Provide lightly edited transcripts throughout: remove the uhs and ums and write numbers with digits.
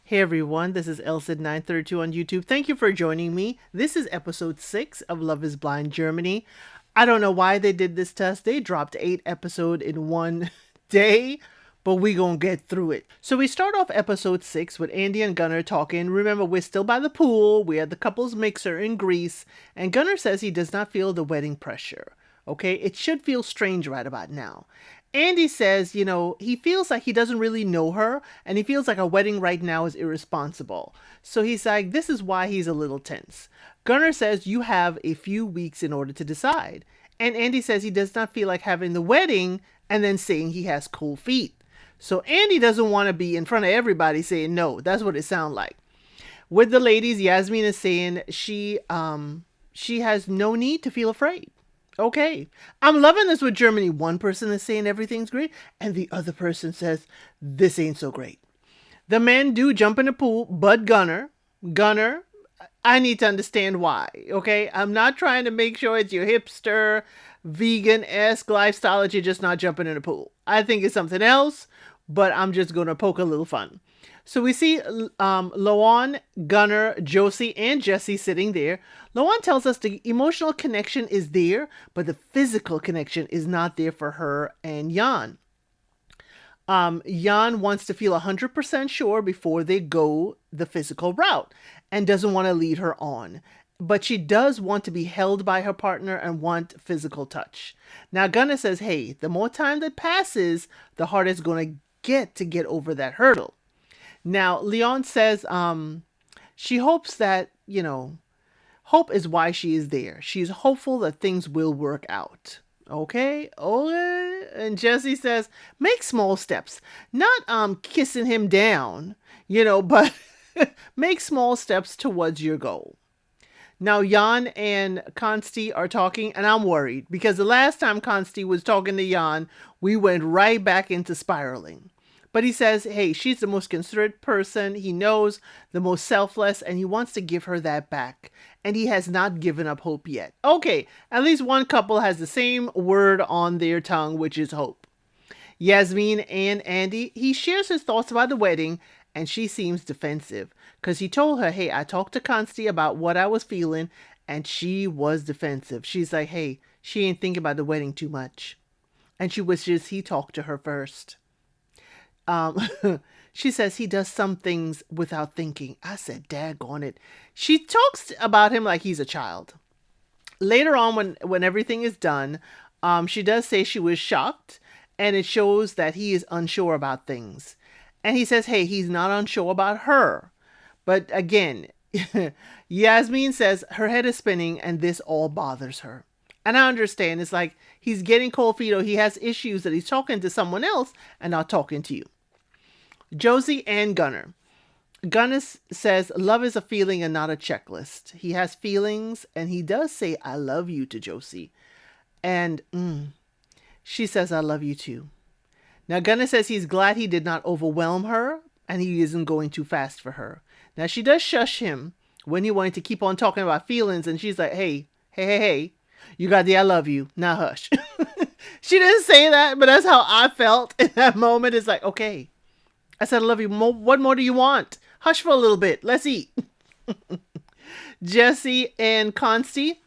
Hey everyone, this is Elsid932 on YouTube. Thank you for joining me. This is episode 6 of Love is Blind Germany. I don't know why they did this to us. They dropped 8 episodes in one day, but we gonna get through it. So we start off episode 6 with Andy and Gunnar talking. Remember, we're still by the pool. We're at the couple's mixer in Greece, and Gunnar says he does not feel the wedding pressure. Okay, it should feel strange right about now. Andy says, he feels like he doesn't really know her and he feels like a wedding right now is irresponsible. So he's like, this is why he's a little tense. Gunnar says, you have a few weeks in order to decide. And Andy says he does not feel like having the wedding and then saying he has cold feet. So Andy doesn't want to be in front of everybody saying no. That's what it sounds like. With the ladies, Yasmin is saying she has no need to feel afraid. Okay. I'm loving this with Germany. One person is saying everything's great, and the other person says this ain't so great. The men do jump in the pool, but Gunnar, I need to understand why. Okay. I'm not trying to make sure it's your hipster, vegan-esque lifestyle that you're just not jumping in the pool. I think it's something else, but I'm just going to poke a little fun. So we see Loan, Gunnar, Josie, and Jesse sitting there. Loan tells us the emotional connection is there, but the physical connection is not there for her and Jan. Jan wants to feel 100% sure before they go the physical route and doesn't want to lead her on. But she does want to be held by her partner and want physical touch. Now Gunnar says, hey, the more time that passes, the harder it's going to get over that hurdle. Now, Leon says she hopes that, hope is why she is there. She's hopeful that things will work out. Okay? And Jesse says, make small steps. Not kissing him down, but make small steps towards your goal. Now, Jan and Konsti are talking, and I'm worried because the last time Konsti was talking to Jan, we went right back into spiraling. But he says, hey, she's the most considerate person he knows, the most selfless, and he wants to give her that back. And he has not given up hope yet. Okay, at least one couple has the same word on their tongue, which is hope. Yasmin and Andy, he shares his thoughts about the wedding, and she seems defensive. Because he told her, hey, I talked to Konsti about what I was feeling, and she was defensive. She's like, hey, she ain't thinking about the wedding too much. And she wishes he talked to her first. She says he does some things without thinking. I said, daggone it. She talks about him like he's a child. Later on, when everything is done, she does say she was shocked, and it shows that he is unsure about things. And he says, hey, he's not unsure about her. But again, Yasmin says her head is spinning and this all bothers her. And I understand. It's like he's getting cold feet or he has issues that he's talking to someone else and not talking to you. Josie and Gunnar. Gunnar says love is a feeling and not a checklist. He has feelings and he does say I love you to Josie. And she says I love you too. Now Gunnar says he's glad he did not overwhelm her and he isn't going too fast for her. Now she does shush him when he wanted to keep on talking about feelings and she's like, hey, you got the I love you. Now hush. She didn't say that, but that's how I felt in that moment. It's like, okay. I said, I love you. What more do you want? Hush for a little bit. Let's eat. Jesse and Konsti,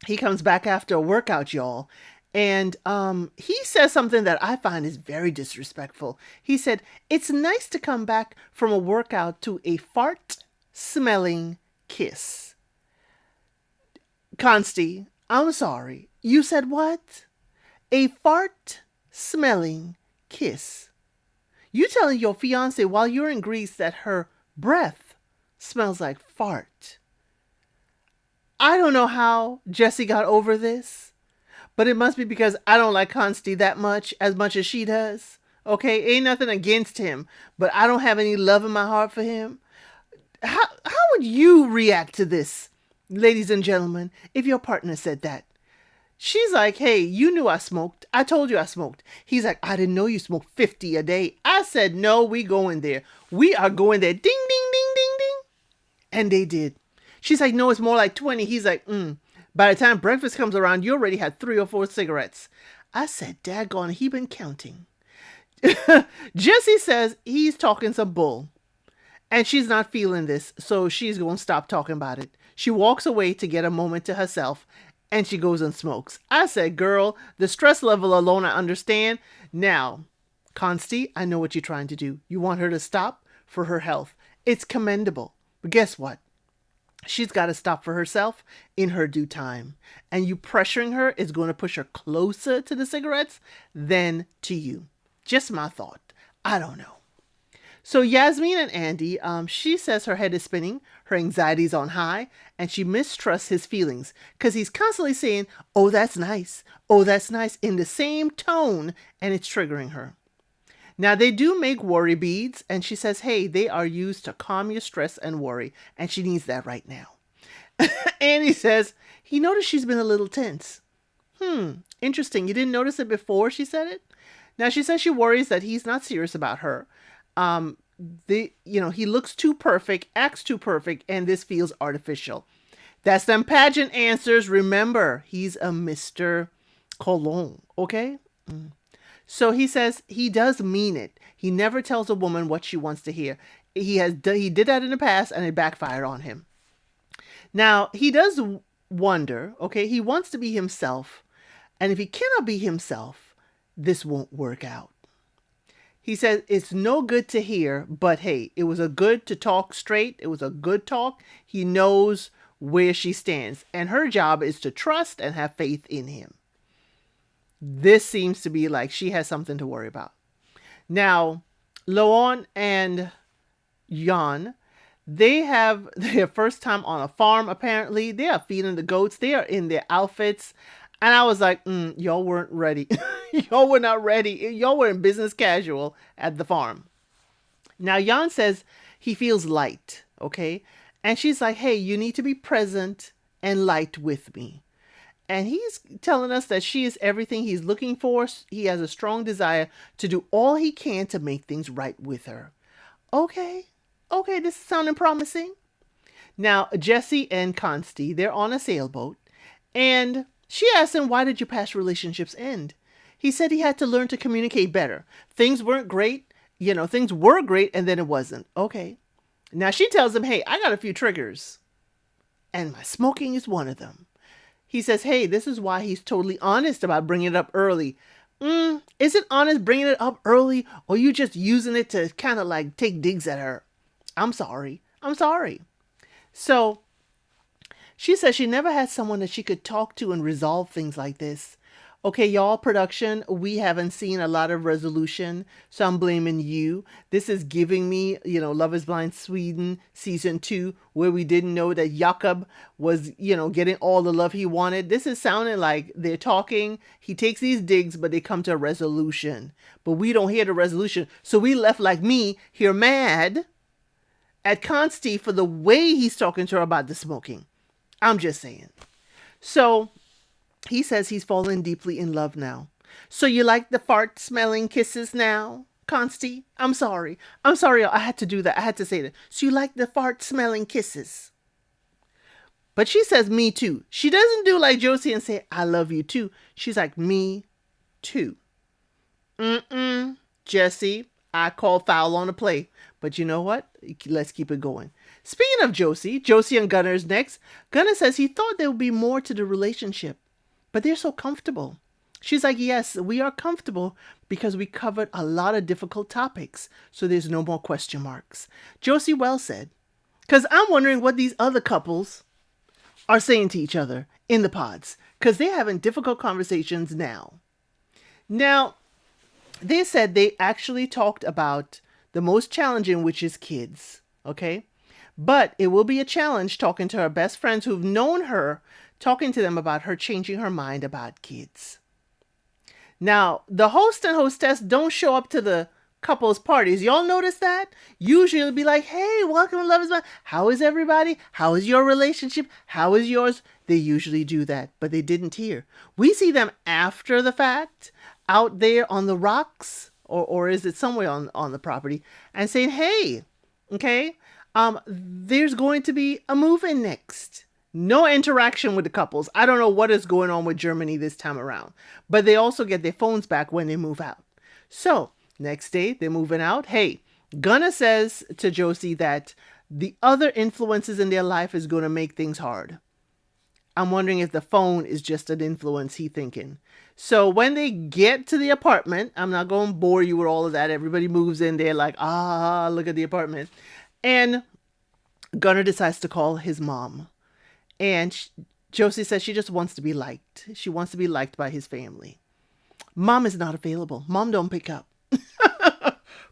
he comes back after a workout, y'all. And he says something that I find is very disrespectful. He said, it's nice to come back from a workout to a fart-smelling kiss. Konsti, I'm sorry. You said what? A fart-smelling kiss. You telling your fiance while you're in Greece that her breath smells like fart. I don't know how Jesse got over this, but it must be because I don't like Konsti that much as she does. Okay, ain't nothing against him, but I don't have any love in my heart for him. How would you react to this, ladies and gentlemen, if your partner said that? She's like, hey, you knew I smoked. I told you I smoked. He's like, I didn't know you smoked 50 a day. I said, no, we going there. We are going there. Ding, ding, ding, ding, ding. And they did. She's like, no, it's more like 20. He's like, by the time breakfast comes around, you already had 3 or 4 cigarettes. I said, daggone, he been counting. Jesse says he's talking some bull. And she's not feeling this, so she's going to stop talking about it. She walks away to get a moment to herself, and she goes and smokes. I said, girl, the stress level alone, I understand. Now, Consti, I know what you're trying to do. You want her to stop for her health. It's commendable. But guess what? She's got to stop for herself in her due time. And you pressuring her is going to push her closer to the cigarettes than to you. Just my thought. I don't know. So Yasmin and Andy, she says her head is spinning, her anxiety's on high, and she mistrusts his feelings because he's constantly saying, oh, that's nice, in the same tone, and it's triggering her. Now, they do make worry beads, and she says, hey, they are used to calm your stress and worry, and she needs that right now. Andy says, he noticed she's been a little tense. Interesting. You didn't notice it before she said it? Now, she says she worries that he's not serious about her. He looks too perfect, acts too perfect, and this feels artificial. That's them pageant answers. Remember, he's a Mr. Cologne, okay? So he says he does mean it. He never tells a woman what she wants to hear. He did that in the past, and it backfired on him. Now, he does wonder, okay? He wants to be himself, and if he cannot be himself, this won't work out. He says it's no good to hear, but hey, it was a good to talk straight. It was a good talk. He knows where she stands, and her job is to trust and have faith in him. This seems to be like she has something to worry about. Now, Loan and Jan, they have their first time on a farm, apparently. They are feeding the goats. They are in their outfits. And I was like, y'all weren't ready. Y'all were not ready. Y'all were in business casual at the farm. Now, Jan says he feels light, okay? And she's like, hey, you need to be present and light with me. And he's telling us that she is everything he's looking for. He has a strong desire to do all he can to make things right with her. Okay, this is sounding promising. Now, Jesse and Consti, they're on a sailboat. And she asked him, why did your past relationships end? He said he had to learn to communicate better. Things weren't great. Things were great and then it wasn't. Okay. Now she tells him, hey, I got a few triggers. And my smoking is one of them. He says, hey, this is why he's totally honest about bringing it up early. Is it honest bringing it up early, or you just using it to kind of like take digs at her? I'm sorry. So she says she never had someone that she could talk to and resolve things like this. Okay, y'all, production, we haven't seen a lot of resolution, so I'm blaming you. This is giving me, Love is Blind Sweden season 2, where we didn't know that Jakob was, getting all the love he wanted. This is sounding like they're talking. He takes these digs, but they come to a resolution. But we don't hear the resolution. So we left like me here mad at Consti for the way he's talking to her about the smoking. I'm just saying. So he says he's fallen deeply in love now. So you like the fart smelling kisses now, Consti? I'm sorry. I had to do that. I had to say that. So you like the fart smelling kisses? But she says me too. She doesn't do like Josie and say, I love you too. She's like, me too. Jesse, I call foul on the play. But you know what? Let's keep it going. Speaking of Josie and Gunner's next. Gunner says he thought there would be more to the relationship, but they're so comfortable. She's like, yes, we are comfortable because we covered a lot of difficult topics, so there's no more question marks. Josie well said, because I'm wondering what these other couples are saying to each other in the pods, because they're having difficult conversations now. Now, they said they actually talked about the most challenging, which is kids, okay? But it will be a challenge talking to her best friends who've known her, talking to them about her changing her mind about kids. Now, the host and hostess don't show up to the couples parties. Y'all notice that? Usually it'll be like, hey, welcome to Love is Blind. How is everybody? How is your relationship? How is yours? They usually do that, but they didn't here. We see them after the fact, out there on the rocks, or is it somewhere on the property, and saying, hey, okay, there's going to be a move-in next. No interaction with the couples. I don't know what is going on with Germany this time around, but they also get their phones back when they move out. So next day they're moving out. Hey, Gunna says to Josie that the other influences in their life is going to make things hard. I'm wondering if the phone is just an influence, he thinking. So when they get to the apartment, I'm not going to bore you with all of that. Everybody moves in there like, look at the apartment. And Gunnar decides to call his mom. And Josie says she just wants to be liked. She wants to be liked by his family. Mom is not available. Mom don't pick up.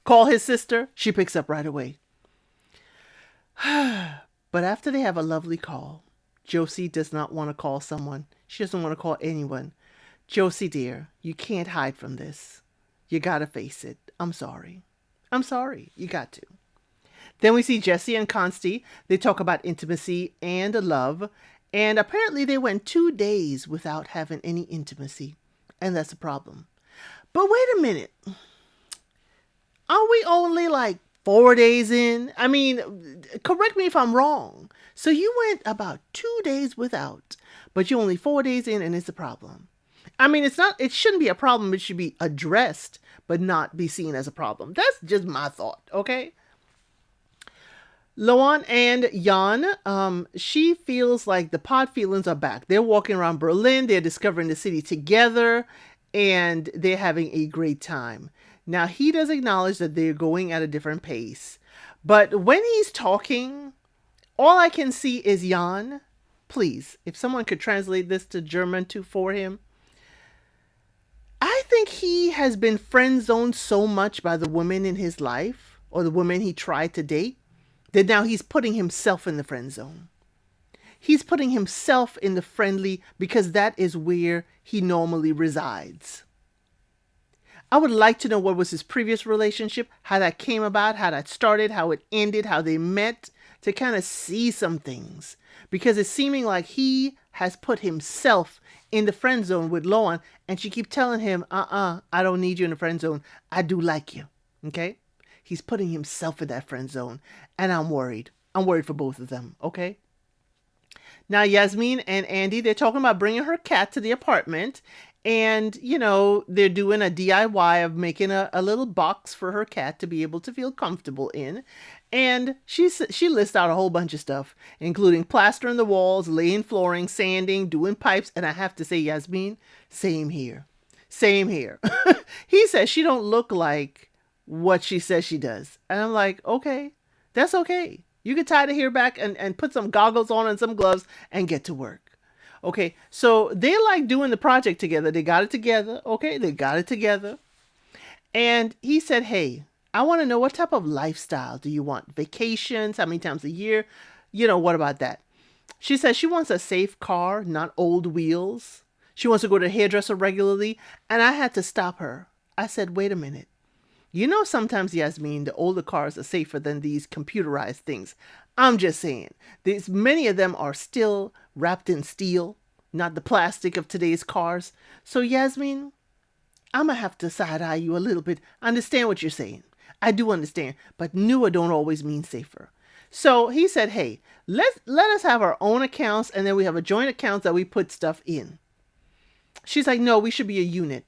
Call his sister. She picks up right away. But after they have a lovely call, Josie does not want to call someone. She doesn't want to call anyone. Josie, dear, you can't hide from this. You got to face it. I'm sorry. I'm sorry. You got to. Then we see Jesse and Consti. They talk about intimacy and love. And apparently they went 2 days without having any intimacy. And that's a problem. But wait a minute. Are we only like 4 days in? I mean, correct me if I'm wrong. So you went about 2 days without, but you're only 4 days in and it's a problem. I mean, it shouldn't be a problem. It should be addressed, but not be seen as a problem. That's just my thought. Okay. Loan and Jan, she feels like the pod feelings are back. They're walking around Berlin. They're discovering the city together and they're having a great time. Now, he does acknowledge that they're going at a different pace. But when he's talking, all I can see is Jan. Please, if someone could translate this to German for him. I think he has been friend zoned so much by the women in his life, or the women he tried to date, that now he's putting himself in the friend zone. He's putting himself in the friendly because that is where he normally resides. I would like to know what was his previous relationship, how that came about, how that started, how it ended, how they met, to kind of see some things. Because it's seeming like he has put himself in the friend zone with Lauren, and she keeps telling him, I don't need you in the friend zone. I do like you. Okay? He's putting himself in that friend zone, and I'm worried. I'm worried for both of them. Okay? Now, Yasmin and Andy, they're talking about bringing her cat to the apartment. And, they're doing a DIY of making a little box for her cat to be able to feel comfortable in. And she lists out a whole bunch of stuff, including plastering the walls, laying flooring, sanding, doing pipes. And I have to say, Yasmin, same here. Same here. He says she don't look like what she says she does. And I'm like, okay, that's okay. You can tie the hair back and put some goggles on and some gloves and get to work. Okay, so they like doing the project together. They got it together. Okay, they got it together. And he said, hey, I want to know what type of lifestyle do you want? Vacations? How many times a year? What about that? She says she wants a safe car, not old wheels. She wants to go to the hairdresser regularly. And I had to stop her. I said, wait a minute. Sometimes, Yasmin, the older cars are safer than these computerized things. I'm just saying, many of them are still wrapped in steel, not the plastic of today's cars. So, Yasmin, I'm going to have to side-eye you a little bit. I understand what you're saying. I do understand, but newer don't always mean safer. So he said, hey, let us have our own accounts, and then we have a joint account that we put stuff in. She's like, no, we should be a unit.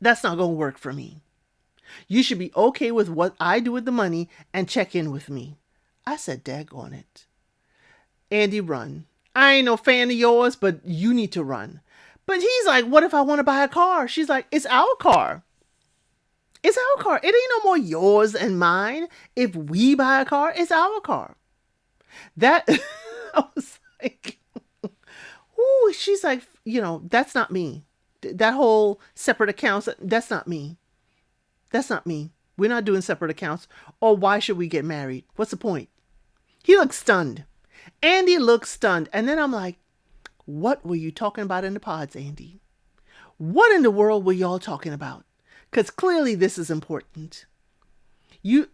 That's not going to work for me. You should be okay with what I do with the money and check in with me. I said, daggone it. Andy, run. I ain't no fan of yours, but you need to run. But he's like, what if I want to buy a car? She's like, it's our car. It's our car. It ain't no more yours and mine. If we buy a car, it's our car. That, I was like, ooh, she's like, that's not me. That whole separate accounts, that's not me. That's not me. We're not doing separate accounts. Or why should we get married? What's the point? He looks stunned. Andy looks stunned. And then I'm like, what were you talking about in the pods, Andy? What in the world were y'all talking about? Because clearly this is important. You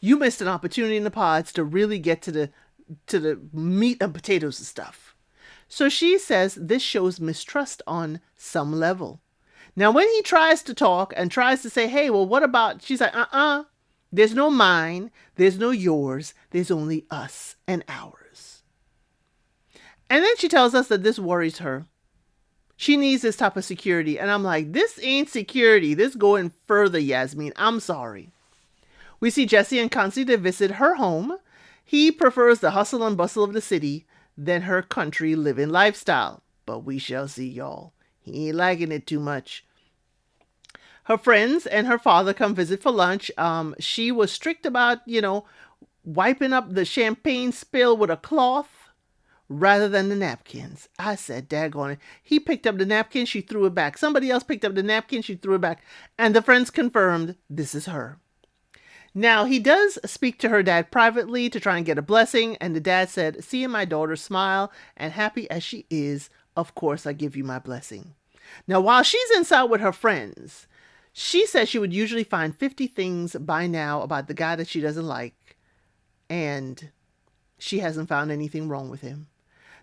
missed an opportunity in the pods to really get to the meat and potatoes and stuff. So she says this shows mistrust on some level. Now, when he tries to talk and tries to say, hey, well, what about, she's like, there's no mine, there's no yours, there's only us and ours. And then she tells us that this worries her. She needs this type of security. And I'm like, this ain't security. This going further, Yasmin. I'm sorry. We see Jesse and Constance visit her home. He prefers the hustle and bustle of the city than her country living lifestyle. But we shall see, y'all. He ain't liking it too much. Her friends and her father come visit for lunch. She was strict about, wiping up the champagne spill with a cloth rather than the napkins. I said, daggone it. He picked up the napkin, she threw it back. Somebody else picked up the napkin, she threw it back. And the friends confirmed this is her. Now, he does speak to her dad privately to try and get a blessing. And the dad said, seeing my daughter smile and happy as she is, of course, I give you my blessing. Now, while she's inside with her friends, she said she would usually find 50 things by now about the guy that she doesn't like. And she hasn't found anything wrong with him.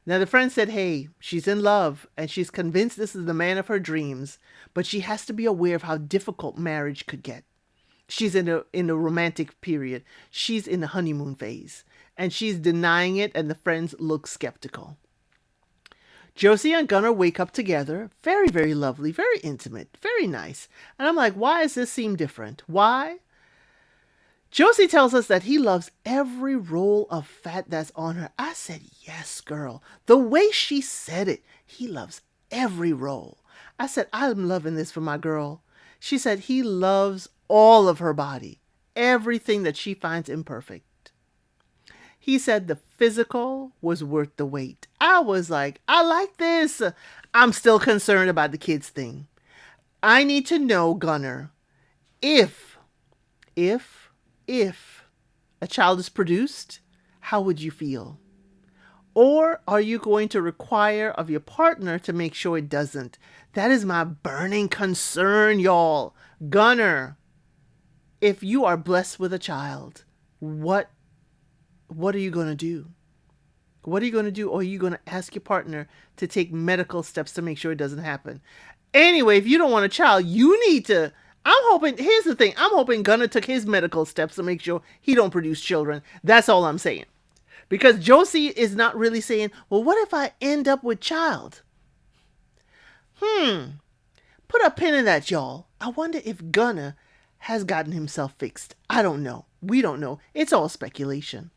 Now, the friend said, hey, she's in love and she's convinced this is the man of her dreams, but she has to be aware of how difficult marriage could get. She's in a romantic period. She's in the honeymoon phase and she's denying it, and the friends look skeptical. Josie and Gunnar wake up together. Very, very lovely, very intimate, very nice. And I'm like, why does this seem different? Why? Josie tells us that he loves every roll of fat that's on her. I said, yes, girl. The way she said it, he loves every roll. I said, I'm loving this for my girl. She said he loves all of her body, everything that she finds imperfect. He said the physical was worth the wait. I was like, I like this. I'm still concerned about the kids thing. I need to know, Gunnar, if a child is produced, how would you feel? Or are you going to require of your partner to make sure it doesn't? That is my burning concern, y'all. Gunnar, if you are blessed with a child, what are you going to do? What are you going to do? Or are you going to ask your partner to take medical steps to make sure it doesn't happen? Anyway, if you don't want a child, you need to... here's the thing. I'm hoping Gunnar took his medical steps to make sure he don't produce children. That's all I'm saying. Because Josie is not really saying, well, what if I end up with child? Put a pin in that, y'all. I wonder if Gunnar has gotten himself fixed. I don't know. We don't know. It's all speculation.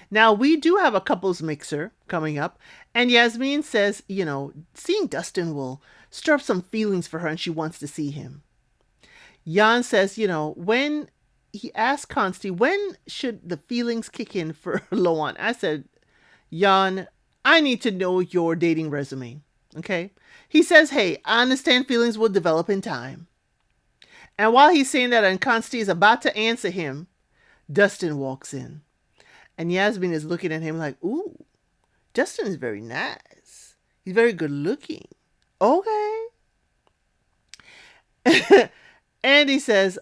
Now, we do have a couples mixer coming up. And Yasmin says, seeing Dustin will stir up some feelings for her and she wants to see him. Jan says, when he asked Consti, when should the feelings kick in for Loan? I said, Jan, I need to know your dating resume. Okay. He says, hey, I understand feelings will develop in time. And while he's saying that and Consti is about to answer him, Dustin walks in. And Yasmin is looking at him like, ooh, Dustin is very nice. He's very good looking. Okay. And he says,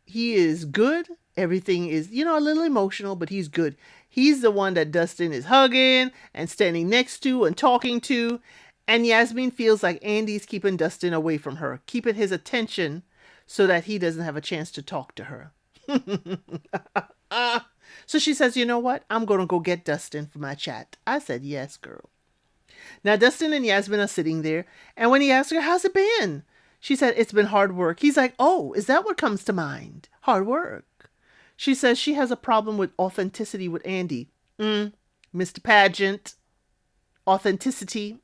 he is good. Everything is, a little emotional, but he's good. He's the one that Dustin is hugging and standing next to and talking to. And Yasmin feels like Andy's keeping Dustin away from her, keeping his attention so that he doesn't have a chance to talk to her. So she says, you know what? I'm going to go get Dustin for my chat. I said, yes, girl. Now, Dustin and Yasmin are sitting there. And when he asked her, how's it been? She said, it's been hard work. He's like, oh, is that what comes to mind? Hard work. She says she has a problem with authenticity with Andy. Mr. Pageant. Authenticity.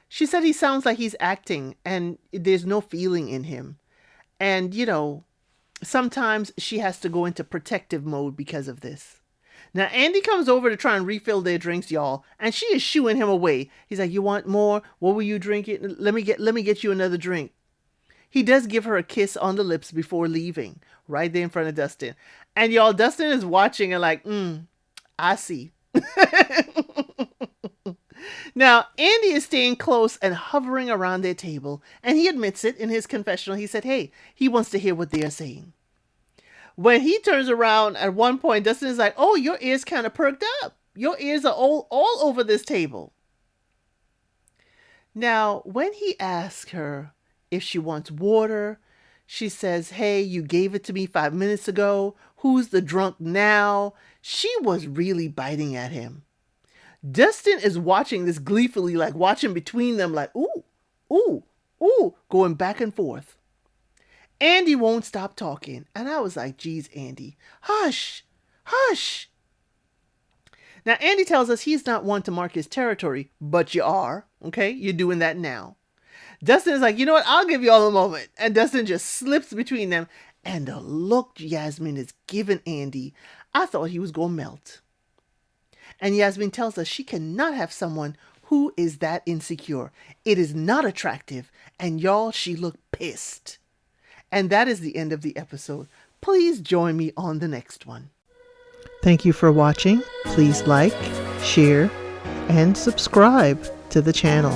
She said he sounds like he's acting and there's no feeling in him. And, sometimes she has to go into protective mode because of this. Now, Andy comes over to try and refill their drinks, y'all, and she is shooing him away. He's like, you want more? What were you drinking? Let me get you another drink. He does give her a kiss on the lips before leaving, right there in front of Dustin. And y'all, Dustin is watching and like, I see. Now, Andy is staying close and hovering around their table, and he admits it in his confessional. He said, hey, he wants to hear what they are saying. When he turns around at one point, Dustin is like, oh, your ears kind of perked up. Your ears are all over this table. Now, when he asks her if she wants water, she says, hey, you gave it to me 5 minutes ago. Who's the drunk now? She was really biting at him. Dustin is watching this gleefully, like watching between them, like, ooh, ooh, ooh, going back and forth. Andy won't stop talking. And I was like, geez, Andy, hush, hush. Now, Andy tells us he's not one to mark his territory, but you are. Okay, you're doing that now. Dustin is like, you know what? I'll give you all a moment. And Dustin just slips between them. And the look Yasmin is giving Andy, I thought he was going to melt. And Yasmin tells us she cannot have someone who is that insecure. It is not attractive. And y'all, she looked pissed. And that is the end of the episode. Please join me on the next one. Thank you for watching. Please like, share, and subscribe to the channel.